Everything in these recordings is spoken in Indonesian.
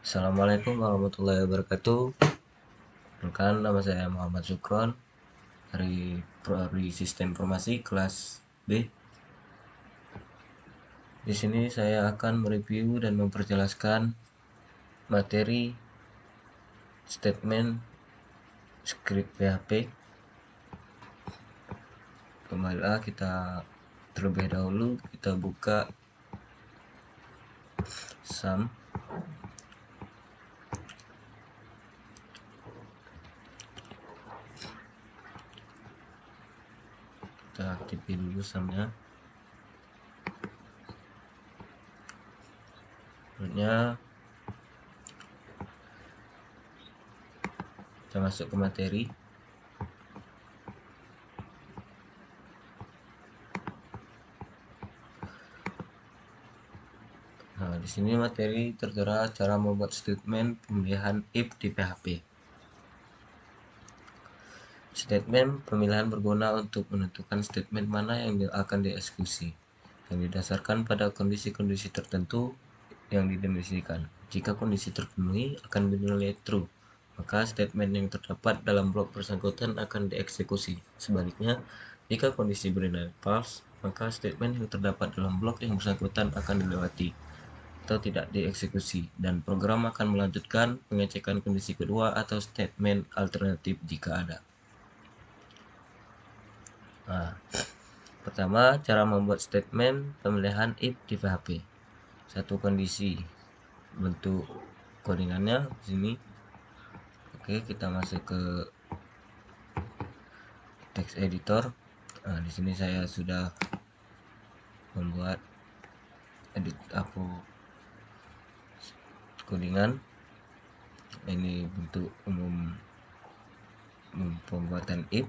Assalamualaikum warahmatullahi wabarakatuh. Perkenalkan, nama saya Muhammad Sukron dari Prodi Sistem Informasi kelas B. Di sini saya akan mereview dan memperjelaskan materi statement script PHP. Kembalilah kita terlebih dahulu kita buka sum. Kita aktifin dulu sumnya. Selanjutnya kita masuk ke materi. Nah, di sini materi tertera cara membuat statement pemilihan if di PHP. Statement pemilihan berguna untuk menentukan statement mana yang akan dieksekusi, yang didasarkan pada kondisi-kondisi tertentu yang didefinisikan. Jika kondisi terpenuhi, akan bernilai true, maka statement yang terdapat dalam blok bersangkutan akan dieksekusi. Sebaliknya, jika kondisi bernilai false, maka statement yang terdapat dalam blok yang bersangkutan akan dilewati atau tidak dieksekusi, dan program akan melanjutkan pengecekan kondisi kedua atau statement alternatif jika ada. Nah, pertama, cara membuat statement pemilihan if di PHP. Satu kondisi, bentuk codingannya di sini. Oke, kita masuk ke text editor. Nah, di sini saya sudah membuat edit codingan. Ini bentuk umum pembuatan if.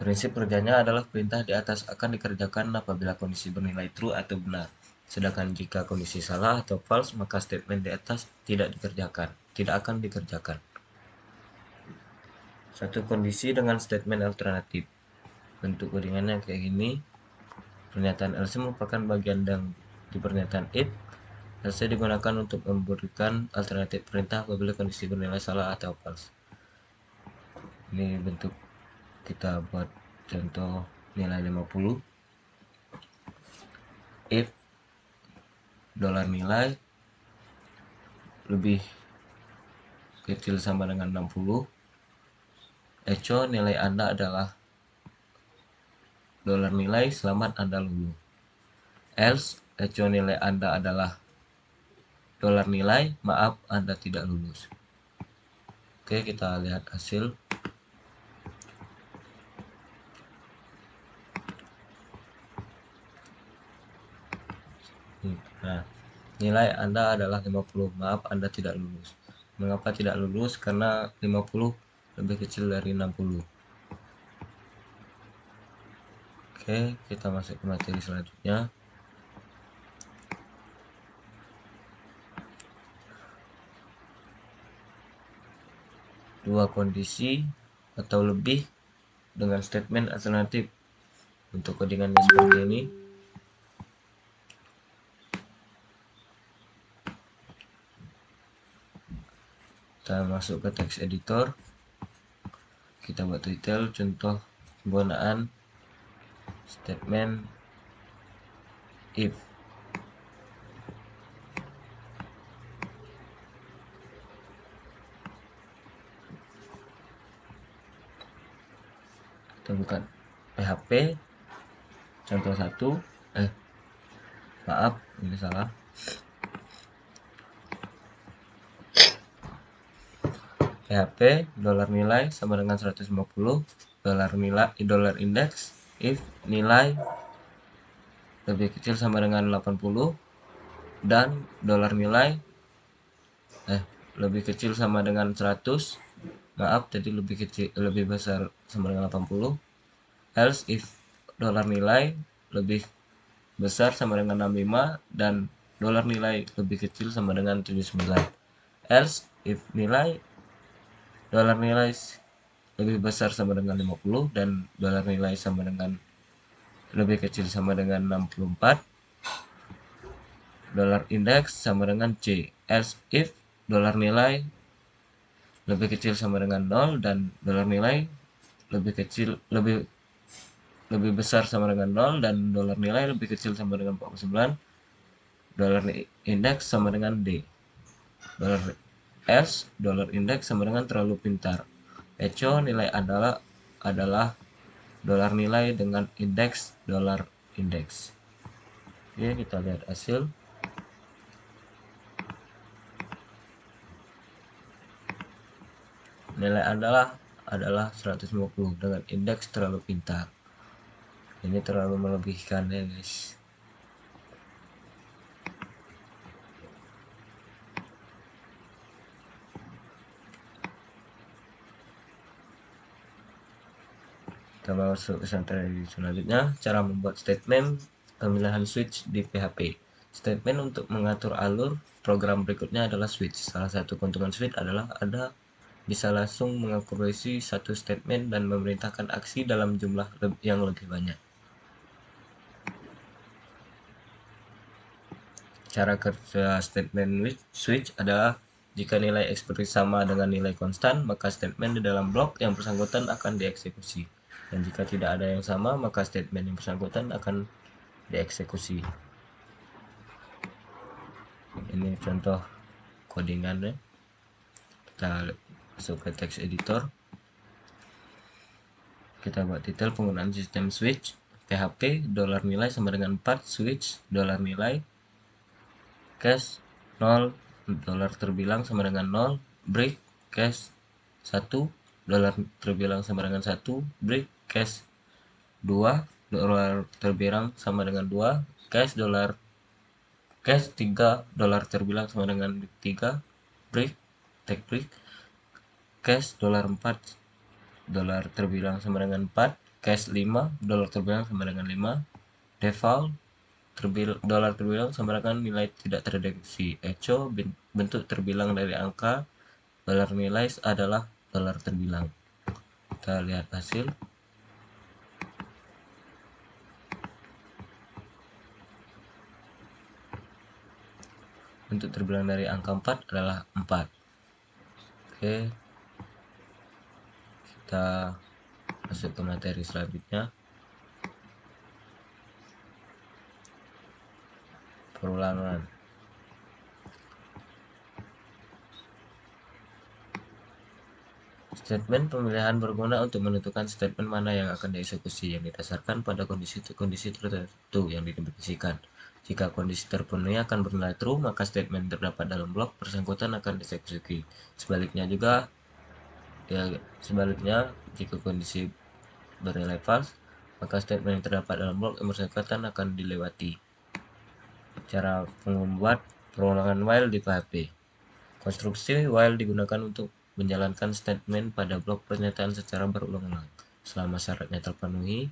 Prinsip kerjanya adalah perintah di atas akan dikerjakan apabila kondisi bernilai true atau benar. Sedangkan jika kondisi salah atau false, maka statement di atas tidak akan dikerjakan. Satu kondisi dengan statement alternatif. Bentuk codingannya kayak gini. Pernyataan else merupakan bagian di pernyataan if. Else digunakan untuk memberikan alternatif perintah apabila kondisi bernilai salah atau false. Ini bentuk kita buat contoh nilai 50. If $nilai lebih kecil sama dengan 60, echo nilai Anda adalah $nilai selamat Anda lulus. Else echo nilai Anda adalah $nilai maaf Anda tidak lulus. Oke, kita lihat hasil. Nah, nilai Anda adalah 50, maaf Anda tidak lulus. Mengapa tidak lulus? Karena 50 lebih kecil dari 60. Oke, kita masuk ke materi selanjutnya. Dua kondisi atau lebih dengan statement alternatif. Untuk codingannya seperti ini. Kita masuk ke text editor. Kita buat detail contoh penggunaan statement if. Kita buka PHP contoh 1. Maaf, ini salah. PHP $nilai sama dengan 150, dollar index if nilai lebih kecil sama dengan 80 dan nilai lebih kecil sama dengan 100 maaf tadi lebih besar sama dengan 80. Else if dolar nilai lebih besar sama dengan 65 dan dolar nilai lebih kecil sama dengan 79. Else if dolar nilai lebih besar sama dengan 50 dan dolar nilai sama dengan lebih kecil sama dengan 64. Dolar indeks sama dengan C. Else if dolar nilai lebih kecil sama dengan 0 dan dolar nilai lebih kecil lebih besar sama dengan 0 dan dolar nilai lebih kecil sama dengan 49. Dolar indeks sama dengan D. Dolar dolar indeks sama dengan terlalu pintar. Echo nilai adalah dolar nilai dengan indeks dolar indeks. Oke, kita lihat hasil. Nilai adalah 150 dengan indeks terlalu pintar. Ini terlalu melebihkan ya guys. Kita masuk ke selanjutnya, cara membuat statement pemilihan switch di PHP. Statement untuk mengatur alur program berikutnya adalah switch. Salah satu keuntungan switch adalah bisa langsung mengakurasi satu statement dan memerintahkan aksi dalam jumlah yang lebih banyak. Cara kerja statement switch adalah jika nilai ekspresi sama dengan nilai konstan, maka statement di dalam blok yang bersangkutan akan dieksekusi. Dan jika tidak ada yang sama, maka statement yang bersangkutan akan dieksekusi. Ini contoh codingannya. Kita masuk ke text editor. Kita buat detail penggunaan sistem switch. PHP dolar nilai sama dengan 4, switch dolar nilai, cache 0, dolar terbilang sama dengan 0, break cache 1, dolar terbilang sama dengan 1, break cache 2, dolar terbilang sama dengan 2, cache 3, dolar terbilang sama dengan 3, break take break cache dolar 4, dolar terbilang sama dengan 4, cache 5, dolar terbilang sama dengan 5, default dolar terbilang sama dengan nilai tidak terdeteksi. Echo bentuk terbilang dari angka, dolar nilai adalah dolar terbilang. Kita lihat hasil. Bentuk terbilang dari angka 4 adalah 4. Oke, kita masuk ke materi selanjutnya. Perulangan. Statement pemilihan berguna untuk menentukan statement mana yang akan dieksekusi yang didasarkan pada kondisi tertentu yang didefinisikan. Jika kondisi terpenuhi akan bernilai true, maka statement terdapat dalam blok bersangkutan akan dieksekusi. Sebaliknya, jika kondisi bernilai false, maka statement yang terdapat dalam blok yang bersangkutan akan dilewati. Cara membuat perulangan while di PHP. Konstruksi while digunakan untuk menjalankan statement pada blok pernyataan secara berulang-ulang. Selama syaratnya terpenuhi,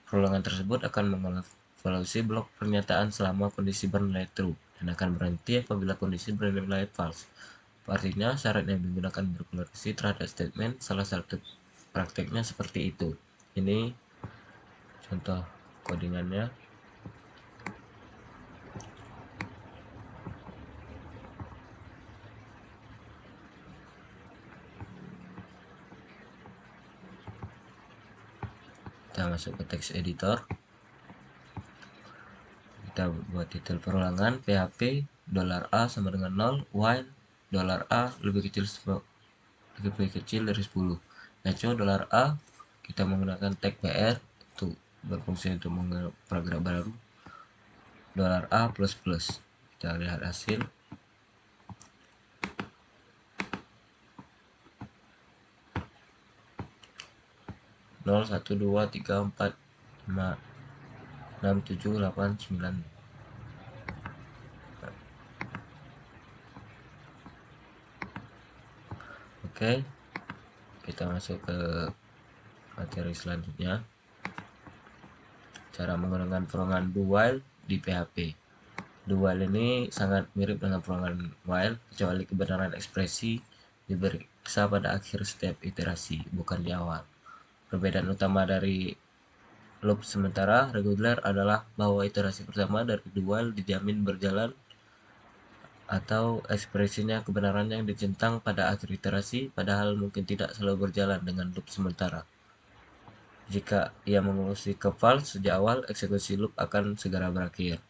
perulangan tersebut akan mengevaluasi blok pernyataan selama kondisi bernilai true dan akan berhenti apabila kondisi bernilai false. Artinya, syarat yang digunakan berkorelasi terhadap statement. Salah satu prakteknya seperti itu. Ini contoh codingannya. Kita masuk ke text editor. Kita buat detail perulangan PHP $a sama dengan 0 while $a lebih kecil dari 10. Echo $a kita menggunakan tag PR untuk berfungsi untuk mengenal paragraf baru. $a plus plus. Kita lihat hasil. Nol 1 2 3 4 5 6 7 8 9. Oke. Kita masuk ke materi selanjutnya, cara menggunakan perulangan do while di PHP. Do while ini sangat mirip dengan perulangan while, kecuali kebenaran ekspresi diperiksa pada akhir setiap iterasi, bukan di awal. Perbedaan utama dari loop sementara reguler adalah bahwa iterasi pertama dari do while dijamin berjalan atau ekspresinya kebenarannya yang dicentang pada akhir iterasi, padahal mungkin tidak selalu berjalan dengan loop sementara. Jika ia mengurusi ke false sejak awal, eksekusi loop akan segera berakhir.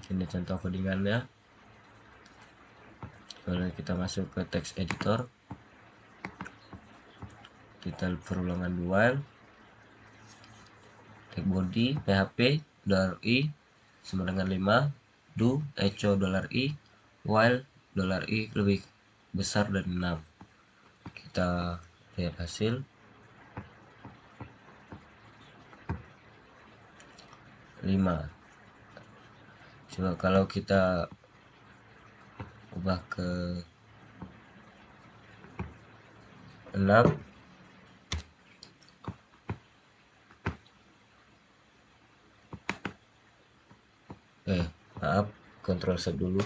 Ini contoh codingannya. Lalu kita masuk ke text editor, detail perulangan do while, tag body php $i sama dengan 5, do echo $i, while $i lebih besar dari 6. Kita lihat hasil. 5. Coba kalau kita ubah ke 6, maaf, Ctrl Z dulu.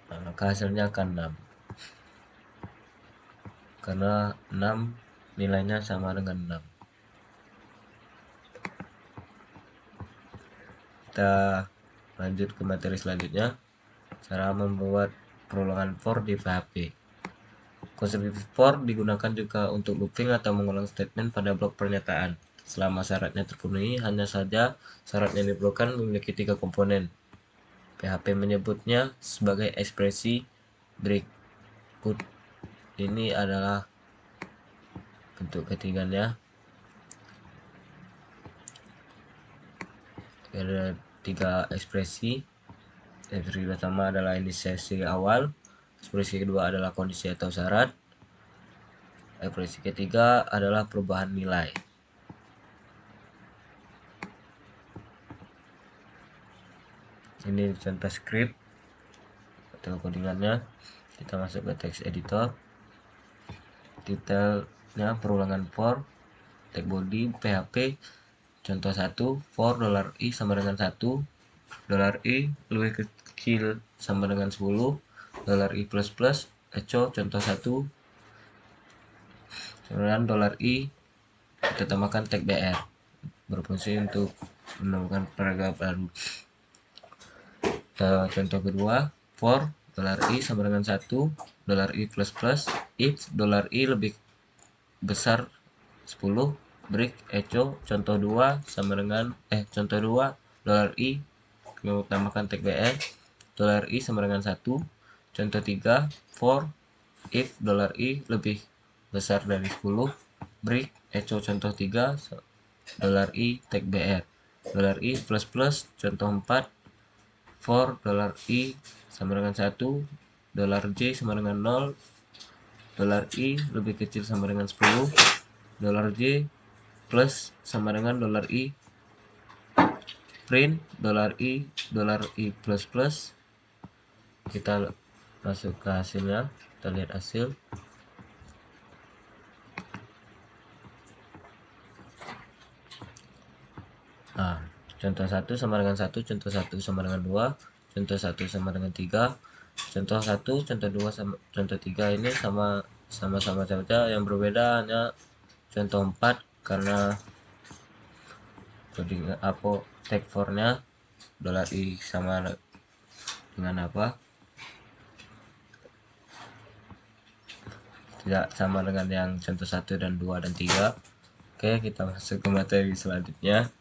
Nah, maka hasilnya akan 6, karena 6 nilainya sama dengan 6. Kita lanjut ke materi selanjutnya, cara membuat perulangan for di PHP. Konsep for digunakan juga untuk looping atau mengulang statement pada blok pernyataan. Selama syaratnya terpenuhi, hanya saja syarat yang diperlukan memiliki 3 komponen. PHP menyebutnya sebagai ekspresi berikut. Ini adalah bentuk ketiganya. Ada 3 ekspresi. Ekspresi pertama adalah inisiasi awal, ekspresi kedua adalah kondisi atau syarat, ekspresi ketiga adalah perubahan nilai. Ini contoh script atau codingannya. Kita masuk ke text editor, detailnya perulangan for, tag body php contoh 1, for $i sama dengan 1, $i lebih kecil sama dengan 10, $i plus plus echo contoh 1, kemudian $i kita tambahkan tag br berfungsi untuk menemukan paragraf baru. Contoh kedua, for $i sama dengan 1, $i plus plus if $i lebih besar 10, break echo contoh 2 sama dengan contoh 2 $i kita tambahkan tag br, $i sama dengan 1, contoh 3, for if $i lebih besar dari 10, break echo contoh 3 $i tag br, $i plus plus contoh 4, for $i sama dengan 1, $j sama dengan 0, $i lebih kecil sama dengan 10, $j plus sama dengan $i, print $i plus plus. Kita masuk ke hasilnya, kita lihat hasil. Nah, contoh 1 sama dengan 1, contoh 1 sama dengan 2, contoh 1 sama dengan 3, contoh 1, contoh 2 sama contoh 3 ini sama-sama saja, yang berbeda hanya contoh 4 karena coding tag for-nya $i sama dengan apa? Tidak sama dengan yang contoh 1 dan 2 dan 3. Oke, kita masuk ke materi selanjutnya.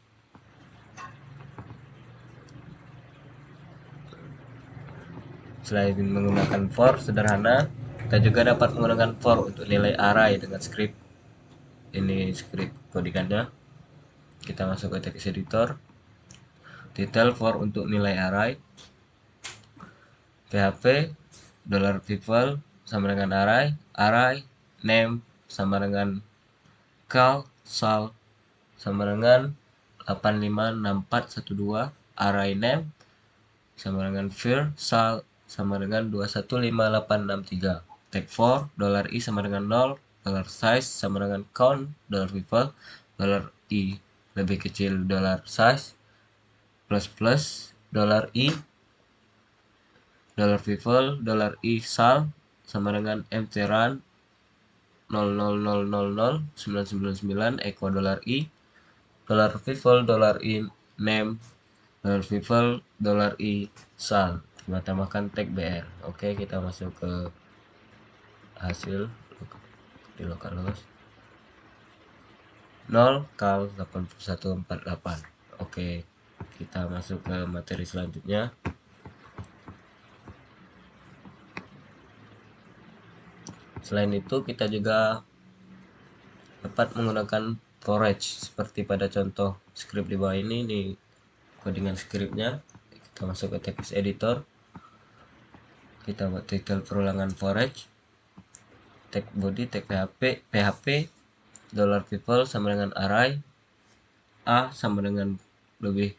Selain menggunakan for sederhana, kita juga dapat menggunakan for untuk nilai array dengan script. Ini script codingannya. Kita masuk ke text editor, detail for untuk nilai array, php $people sama dengan array name sama dengan cal sal sama dengan 856412, array name sama dengan vir sal sama dengan 215863, tag for $i sama dengan 0, $size sama dengan count, $people, $i lebih kecil $size, plus plus, $i, $people, $i sal sama dengan empty-run 000009999 echo $i, $people, $i name, $people, $i sal. Kita tambahkan tag br. Oke, kita masuk ke hasil di localhost 0 kal 8148. Oke, kita masuk ke materi selanjutnya. Selain itu, kita juga dapat menggunakan forage seperti pada contoh script di bawah ini. Nih codingan scriptnya. Kita masuk ke text editor, kita buat title perulangan forage, tag body, tag php, $people sama dengan array, a sama dengan lebih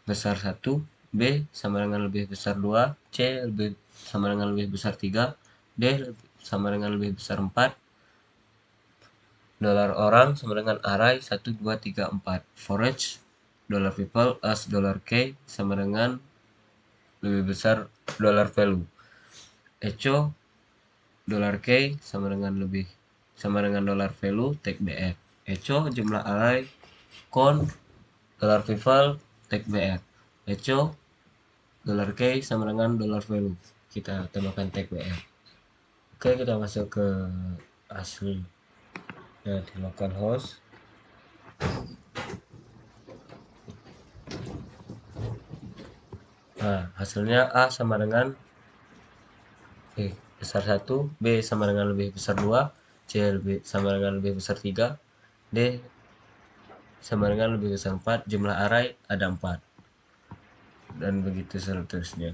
besar 1, b sama dengan lebih besar 2, c sama dengan lebih besar 3, d sama dengan lebih besar 4, $orang sama dengan array 1, 2, 3, 4, forage $people as $k sama dengan lebih besar $value, echo $k sama dengan $value, tag br, echo jumlah array, count $people, tag br, echo $k sama dengan $value. Kita tambahkan tag br. Oke, kita masuk ke asli ya, di localhost. Nah, hasilnya a sama dengan besar 1, b sama dengan lebih besar 2, c sama dengan lebih besar 3, d sama dengan lebih besar 4, jumlah array ada 4, dan begitu seterusnya.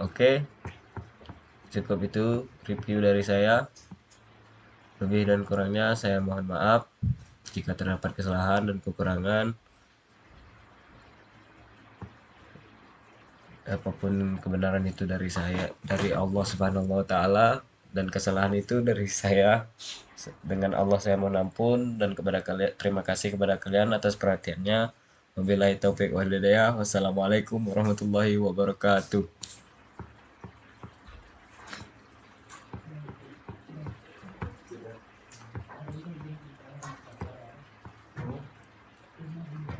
Oke, cukup itu review dari saya. Lebih dan kurangnya saya mohon maaf jika terdapat kesalahan dan kekurangan. Apapun kebenaran itu dari saya, dari Allah Subhanahu wa taala, dan kesalahan itu dari saya. Dengan Allah saya mohon ampun, dan kepada kalian terima kasih kepada kalian atas perhatiannya. Wabillahi taufik wal hidayah. Wassalamualaikum warahmatullahi wabarakatuh.